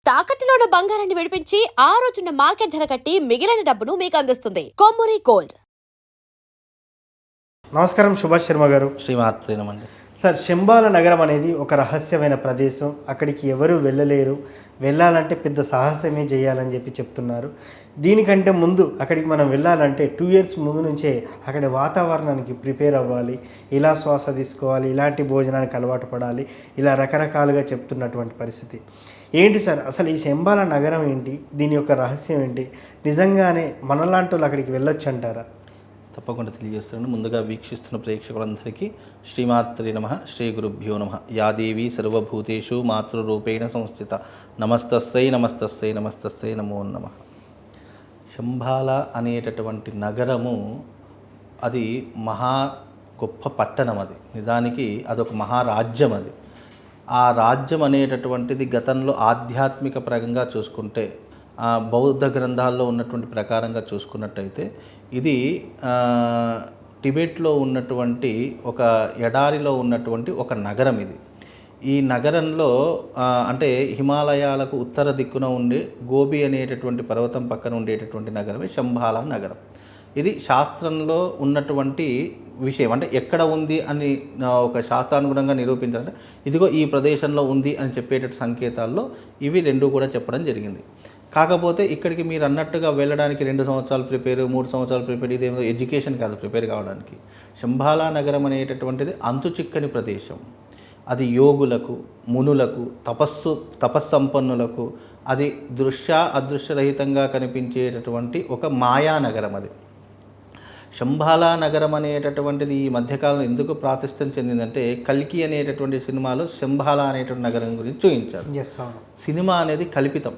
తాకట్టులో ఉన్న బంగారాన్ని విడిపించి ఆ రోజున్న మార్కెట్ ధర కట్టి మిగిలిన డబ్బును మీకు అందిస్తుంది కొమ్మూరి గోల్డ్. నమస్కారం సుభాష్ శర్మ గారు. శ్రీమాత్రే నమండి. సార్, శంబాల నగరం అనేది ఒక రహస్యమైన ప్రదేశం. అక్కడికి ఎవరు వెళ్ళలేరు, వెళ్ళాలంటే పెద్ద సాహసమే చేయాలని చెప్తున్నారు. దీనికంటే ముందు అక్కడికి మనం వెళ్ళాలంటే 2 years ముందు నుంచే అక్కడి వాతావరణానికి ప్రిపేర్ అవ్వాలి, ఇలా శ్వాస తీసుకోవాలి, ఇలాంటి భోజనానికి అలవాటు పడాలి, ఇలా రకరకాలుగా చెప్తున్నటువంటి పరిస్థితి. ఏంటి సార్ అసలు ఈ శంబాల నగరం ఏంటి, దీని యొక్క రహస్యం ఏంటి, నిజంగానే మనలాంటి వాళ్ళు అక్కడికి వెళ్ళొచ్చు అంటారా? తప్పకుండా తెలియజేస్తున్నాను. ముందుగా వీక్షిస్తున్న ప్రేక్షకులందరికీ శ్రీమాత్రే నమః, శ్రీ గురుభ్యో నమః. యాదేవి సర్వభూతేషు మాతృరూపేణ సంస్థిత నమస్తస్సై నమస్తస్సై నమస్తస్సై నమో నమః. శంబాల అనేటటువంటి నగరము అది మహా గొప్ప పట్టణం. అది నిజానికి అదొక మహారాజ్యం. అది ఆ రాజ్యం అనేటటువంటిది గతంలో ఆధ్యాత్మిక పరంగా చూసుకుంటే, బౌద్ధ గ్రంథాల్లో ఉన్నటువంటి ప్రకారంగా చూసుకున్నట్టయితే ఇది టిబెట్లో ఉన్నటువంటి ఒక ఎడారిలో ఉన్నటువంటి ఒక నగరం. ఇది ఈ నగరంలో అంటే హిమాలయాలకు ఉత్తర దిక్కున ఉండే గోబి అనేటటువంటి పర్వతం పక్కన ఉండేటటువంటి నగరమే శంబాల నగరం. ఇది శాస్త్రంలో ఉన్నటువంటి విషయం. అంటే ఎక్కడ ఉంది అని ఒక శాస్త్రానుగుణంగా నిరూపించాలంటే ఇదిగో ఈ ప్రదేశంలో ఉంది అని చెప్పేటటువంటి సంకేతాల్లో ఇవి రెండు కూడా చెప్పడం జరిగింది. కాకపోతే ఇక్కడికి మీరు అన్నట్టుగా వెళ్ళడానికి 2 సంవత్సరాలు ప్రిపేర్, 3 సంవత్సరాలు ప్రిపేర్, ఇదేమో ఎడ్యుకేషన్ కాదు ప్రిపేర్ కావడానికి. శంబాల నగరం అనేటటువంటిది అంతు చిక్కని ప్రదేశం. అది యోగులకు, మునులకు, తపస్సంపన్నులకు అది అదృశ్యరహితంగా కనిపించేటటువంటి ఒక మాయా నగరం. అది శంబాల నగరం అనేటటువంటిది ఈ మధ్యకాలంలో ఎందుకు ప్రాతిష్టం చెందిందంటే, కల్కి అనేటటువంటి సినిమాలో శంబాల అనేటువంటి నగరం గురించి చూపించారు. సినిమా అనేది కల్పితం.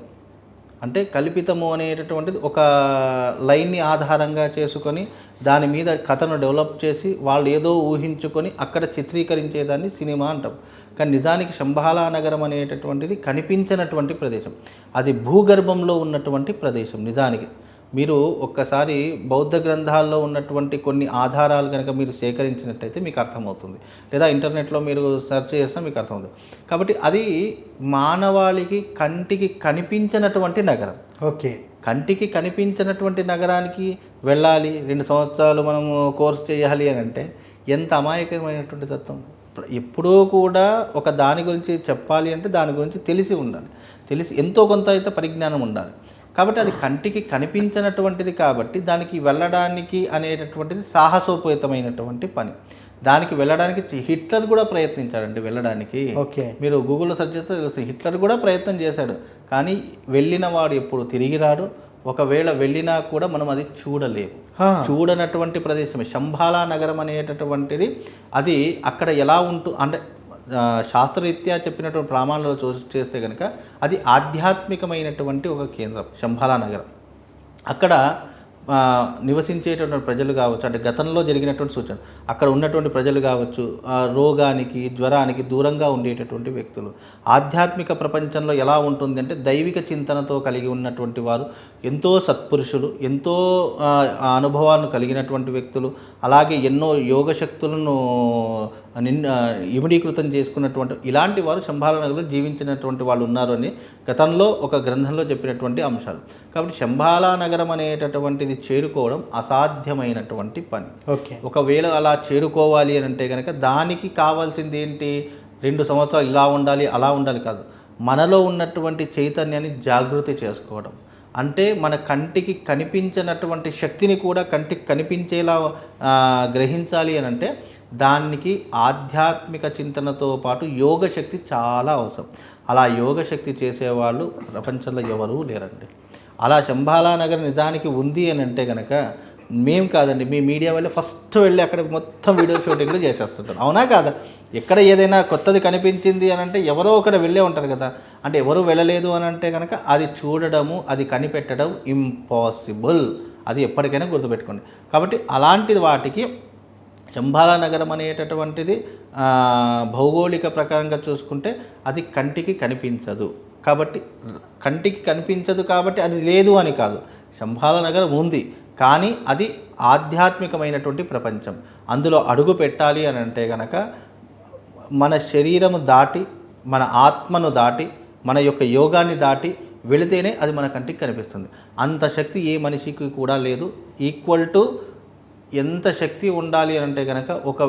అంటే కల్పితము అనేటటువంటిది ఒక లైన్ని ఆధారంగా చేసుకొని దాని మీద కథను డెవలప్ చేసి వాళ్ళు ఏదో ఊహించుకొని అక్కడ చిత్రీకరించేదాన్ని సినిమా అంటాం. కానీ నిజానికి శంబాల నగరం అనేటటువంటిది కనిపించినటువంటి ప్రదేశం. అది భూగర్భంలో ఉన్నటువంటి ప్రదేశం. నిజానికి మీరు ఒక్కసారి బౌద్ధ గ్రంథాల్లో ఉన్నటువంటి కొన్ని ఆధారాలు కనుక మీరు సేకరించినట్టయితే మీకు అర్థమవుతుంది, లేదా ఇంటర్నెట్లో మీరు సెర్చ్ చేసినా మీకు అర్థమవుతుంది. కాబట్టి అది మానవాళికి కంటికి కనిపించినటువంటి నగరం. ఓకే, కంటికి కనిపించినటువంటి నగరానికి వెళ్ళాలి, 2 సంవత్సరాలు మనము కోర్స్ చేయాలి అని అంటే ఎంత అమాయకమైనటువంటి తత్వం. ఎప్పుడూ కూడా ఒక దాని గురించి చెప్పాలి అంటే దాని గురించి తెలిసి ఉండాలి, తెలిసి ఎంతో కొంత అయితే పరిజ్ఞానం ఉండాలి. కాబట్టి అది కంటికి కనిపించినటువంటిది కాబట్టి దానికి వెళ్ళడానికి అనేటటువంటిది సాహసోపేతమైనటువంటి పని. దానికి వెళ్ళడానికి హిట్లర్ కూడా ప్రయత్నించాడండి వెళ్ళడానికి. ఓకే, మీరు గూగుల్లో సెర్చ్ చేస్తే తెలుస్తుంది. హిట్లర్ కూడా ప్రయత్నం చేశాడు, కానీ వెళ్ళిన వాడు ఎప్పుడు తిరిగి రాడు. ఒకవేళ వెళ్ళినా కూడా మనం అది చూడలేము. చూడనటువంటి ప్రదేశమే శంబాల నగరం అనేటటువంటిది. అది అక్కడ ఎలా అంటే శాస్త్రరీత్యా చెప్పినటువంటి ప్రమాణాలు చేస్తే కనుక అది ఆధ్యాత్మికమైనటువంటి ఒక కేంద్రం శంబాల నగరం. అక్కడ నివసించేటటువంటి ప్రజలు కావచ్చు, అంటే గతంలో జరిగినటువంటి సూచన, అక్కడ ఉన్నటువంటి ప్రజలు కావచ్చు, రోగానికి, జ్వరానికి దూరంగా ఉండేటటువంటి వ్యక్తులు. ఆధ్యాత్మిక ప్రపంచంలో ఎలా ఉంటుంది అంటే దైవిక చింతనతో కలిగి ఉన్నటువంటి వారు, ఎంతో సత్పురుషులు, ఎంతో అనుభవాలను కలిగినటువంటి వ్యక్తులు, అలాగే ఎన్నో యోగశక్తులను ఇమిడీకృతం చేసుకున్నటువంటి ఇలాంటి వారు శంబాల నగరంలో జీవించినటువంటి వాళ్ళు ఉన్నారు అని గతంలో ఒక గ్రంథంలో చెప్పినటువంటి అంశాలు. కాబట్టి శంబాల నగరం అనేటటువంటిది చేరుకోవడం అసాధ్యమైనటువంటి పని. ఓకే, ఒకవేళ అలా చేరుకోవాలి అని అంటే కనుక దానికి కావాల్సింది ఏంటి? 2 సంవత్సరాలు ఇలా ఉండాలి అలా ఉండాలి కాదు, మనలో ఉన్నటువంటి చైతన్యాన్ని జాగృతి చేసుకోవడం. అంటే మన కంటికి కనిపించినటువంటి శక్తిని కూడా కంటికి కనిపించేలా గ్రహించాలి అని అంటే దానికి ఆధ్యాత్మిక చింతనతో పాటు యోగశక్తి చాలా అవసరం. అలా యోగశక్తి చేసేవాళ్ళు ప్రపంచంలో ఎవరూ లేరండి. అలా శంబాల నగరం నిజానికి ఉంది అని అంటే కనుక మేము కాదండి, మీ మీడియా వాళ్ళు ఫస్ట్ వెళ్ళి అక్కడ మొత్తం వీడియో షూటింగ్లు చేసేస్తుంటారు. అవునా కాదా? ఎక్కడ ఏదైనా కొత్తది కనిపించింది అని అంటే ఎవరో ఒకటి వెళ్ళే ఉంటారు కదా. అంటే ఎవరు వెళ్ళలేదు అని అంటే కనుక అది చూడడము, అది కనిపెట్టడం ఇంపాసిబుల్. అది ఎప్పటికైనా గుర్తుపెట్టుకోండి. కాబట్టి అలాంటి వాటికి శంబాల నగరం అనేటటువంటిది భౌగోళిక ప్రకారంగా చూసుకుంటే అది కంటికి కనిపించదు. కాబట్టి కంటికి కనిపించదు కాబట్టి అది లేదు అని కాదు. శంబాల నగరం ఉంది, కానీ అది ఆధ్యాత్మికమైనటువంటి ప్రపంచం. అందులో అడుగు పెట్టాలి అని అంటే కనుక మన శరీరము దాటి, మన ఆత్మను దాటి మన యొక్క యోగాన్ని దాటి వెళితేనే అది మన కంటికి కనిపిస్తుంది. అంత శక్తి ఏ మనిషికి కూడా లేదు. ఈక్వల్ టు ఎంత శక్తి ఉండాలి అంటే కనుక ఒక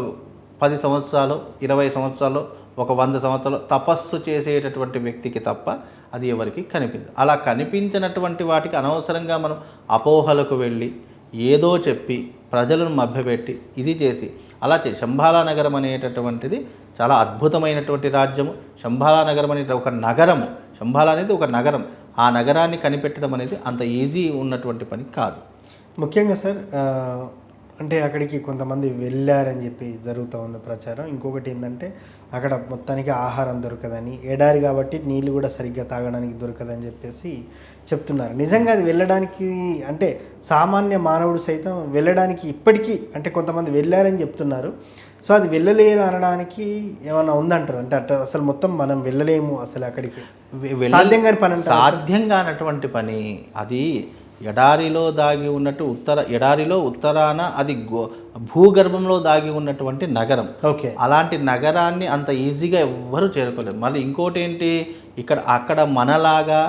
10 సంవత్సరాలు 20 సంవత్సరాలు ఒక 100 సంవత్సరాలు తపస్సు చేసేటటువంటి వ్యక్తికి తప్ప అది ఎవరికి కనిపించదు. అలా కనిపించినటువంటి వాటికి అనవసరంగా మనం అపోహలకు వెళ్ళి ఏదో చెప్పి ప్రజలను మభ్యపెట్టి ఇది చేసి అలా శంబాలా నగరం అనేటటువంటిది చాలా అద్భుతమైనటువంటి రాజ్యము. శంబాలా నగరం అనేది ఒక నగరము. శంబాలా అనేది ఒక నగరం. ఆ నగరాన్ని కనిపెట్టడం అనేది అంత ఈజీ ఉన్నటువంటి పని కాదు. ముఖ్యంగా సార్ అంటే అక్కడికి కొంతమంది వెళ్ళారని చెప్పి జరుగుతూ ఉన్న ప్రచారం. ఇంకొకటి ఏంటంటే అక్కడ మొత్తానికి ఆహారం దొరకదని, ఎడారి కాబట్టి నీళ్ళు కూడా సరిగ్గా తాగడానికి దొరకదని చెప్పేసి చెప్తున్నారు. నిజంగా అది వెళ్ళడానికి అంటే సామాన్య మానవుడు సైతం వెళ్ళడానికి ఇప్పటికీ అంటే కొంతమంది వెళ్ళారని చెప్తున్నారు. సో అది వెళ్ళలేరు అనడానికి ఏమైనా ఉందంటారు? అంటే అట్లా అసలు మొత్తం మనం వెళ్ళలేము అసలు అక్కడికి సాధ్యం కాని పని, సాధ్యం కానటువంటి పని అది. ఎడారిలో దాగి ఉన్నట్టు ఎడారిలో ఉత్తరాన అది భూగర్భంలో దాగి ఉన్నటువంటి నగరం. ఓకే, అలాంటి నగరాన్ని అంత ఈజీగా ఎవ్వరూ చేరుకోలేరు. మళ్ళీ ఇంకోటి ఏంటి, అక్కడ మనలాగా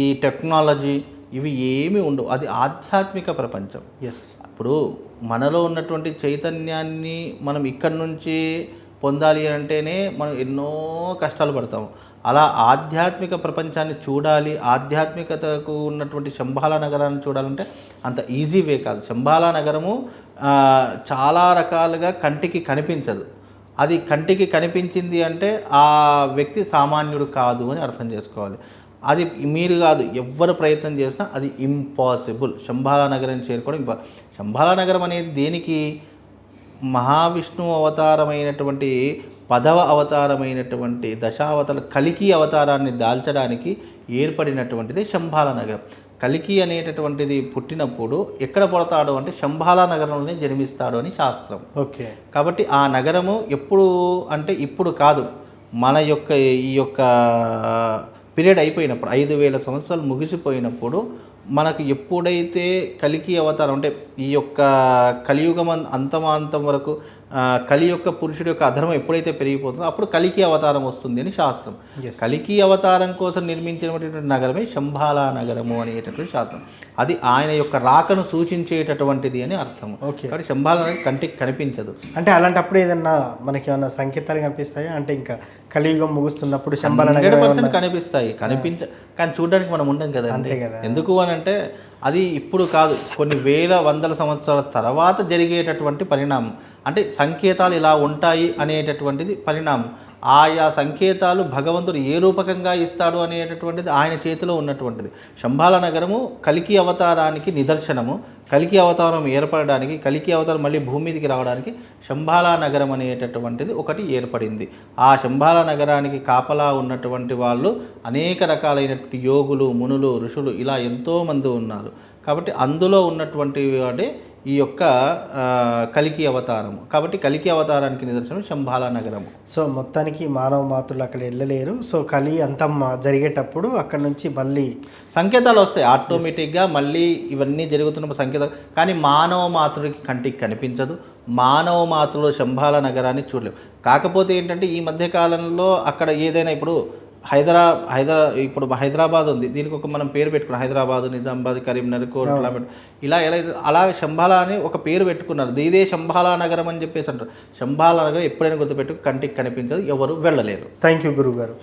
ఈ టెక్నాలజీ ఇవి ఏమీ ఉండవు. అది ఆధ్యాత్మిక ప్రపంచం. ఎస్, ఇప్పుడు మనలో ఉన్నటువంటి చైతన్యాన్ని మనం ఇక్కడి నుంచి పొందాలి అంటేనే మనం ఎన్నో కష్టాలు పడతాము. అలా ఆధ్యాత్మిక ప్రపంచాన్ని చూడాలి, ఆధ్యాత్మికతకు ఉన్నటువంటి శంబాలా నగరాన్ని చూడాలంటే అంత ఈజీ వే కాదు. శంబాలా నగరము చాలా రకాలుగా కంటికి కనిపించదు. అది కంటికి కనిపించింది అంటే ఆ వ్యక్తి సామాన్యుడు కాదు అని అర్థం చేసుకోవాలి. అది మీరు కాదు, ఎవ్వరు ప్రయత్నం చేసినా అది ఇంపాసిబుల్. శంబాలా నగరం చేరుకోవడం శంబాలా నగరం అనేది దేనికి, మహావిష్ణువు అవతారమైనటువంటి 10వ అవతారమైనటువంటి దశావతార కలికి అవతారాన్ని దాల్చడానికి ఏర్పడినటువంటిది శంబాలా నగరం. కలికి అనేటటువంటిది పుట్టినప్పుడు ఎక్కడ పుడతాడు అంటే శంబాలా నగరంలోనే జన్మిస్తాడు అని శాస్త్రం. ఓకే, కాబట్టి ఆ నగరము ఎప్పుడు అంటే ఇప్పుడు కాదు, మన యొక్క ఈ యొక్క పీరియడ్ అయిపోయినప్పుడు 5000 సంవత్సరాలు ముగిసిపోయినప్పుడు మనకు ఎప్పుడైతే కలికి అవతారం అంటే ఈ యొక్క కలియుగం అంతం వరకు కలి యొక్క పురుషుడి యొక్క అధర్మం ఎప్పుడైతే పెరిగిపోతుందో అప్పుడు కలికి అవతారం వస్తుంది అని శాస్త్రం. కలికి అవతారం కోసం నిర్మించినటువంటి నగరమే శంబాలా నగరము అనేటటువంటి శాస్త్రం. అది ఆయన యొక్క రాకను సూచించేటటువంటిది అని అర్థము. కాబట్టి శంబాలా నగరం కంటికి కనిపించదు. అంటే అలాంటప్పుడు ఏదన్నా మనకి ఏమన్నా సంకేతాలు కనిపిస్తాయా? అంటే ఇంకా కలియుగం ముగుస్తున్నప్పుడు శంబాలా నగరం 100% కనిపిస్తాయి. కానీ చూడడానికి మనం ఉండం కదా. ఎందుకు అని అంటే అది ఇప్పుడు కాదు, కొన్ని వేల వందల సంవత్సరాల తర్వాత జరిగేటటువంటి పరిణామం. అంటే సంకేతాలు ఇలా ఉంటాయి అనేటటువంటిది పరిణామం. ఆయా సంకేతాలు భగవంతుడు ఏ రూపకంగా ఇస్తాడు అనేటటువంటిది ఆయన చేతిలో ఉన్నటువంటిది. శంబాలా నగరము కలికి అవతారానికి నిదర్శనము. కలికి అవతారం ఏర్పడడానికి, కలికి అవతారం మళ్ళీ భూమి మీదకి రావడానికి శంబాలా నగరం అనేటటువంటిది ఒకటి ఏర్పడింది. ఆ శంబాలా నగరానికి కాపలా ఉన్నటువంటి వాళ్ళు అనేక రకాలైనటువంటి యోగులు, మునులు, ఋషులు ఇలా ఎంతోమంది ఉన్నారు. కాబట్టి అందులో ఉన్నటువంటి వాడే ఈ యొక్క కలికి అవతారము. కాబట్టి కలికి అవతారానికి నిదర్శనం శంబాలా నగరము. సో మొత్తానికి మానవ మాతృలు అక్కడ వెళ్ళలేరు. సో కలి అంతం జరిగేటప్పుడు అక్కడ నుంచి మళ్ళీ సంకేతాలు వస్తాయి ఆటోమేటిక్గా. మళ్ళీ ఇవన్నీ జరుగుతున్న సంకేతాలు. కానీ మానవ మాతృడికి కంటికి కనిపించదు. మానవ మాతృలో శంబాలా నగరాన్ని చూడలేము. కాకపోతే ఏంటంటే ఈ మధ్యకాలంలో అక్కడ ఏదైనా ఇప్పుడు ఇప్పుడు హైదరాబాద్ ఉంది, దీనికి ఒక మనం పేరు పెట్టుకున్నాం. హైదరాబాద్, నిజామాబాద్, కరీంనగర్, కోట్ల ఇలా అలా శంబాలా అని ఒక పేరు పెట్టుకున్నారు. ఇదే శంబాలా నగరం అని చెప్పేసి అంటారు. శంబాలా నగరం ఎప్పుడైనా గుర్తుపెట్టు, కంటికి కనిపించదు, ఎవరు వెళ్ళలేరు. థ్యాంక్ యూ గురువు గారు.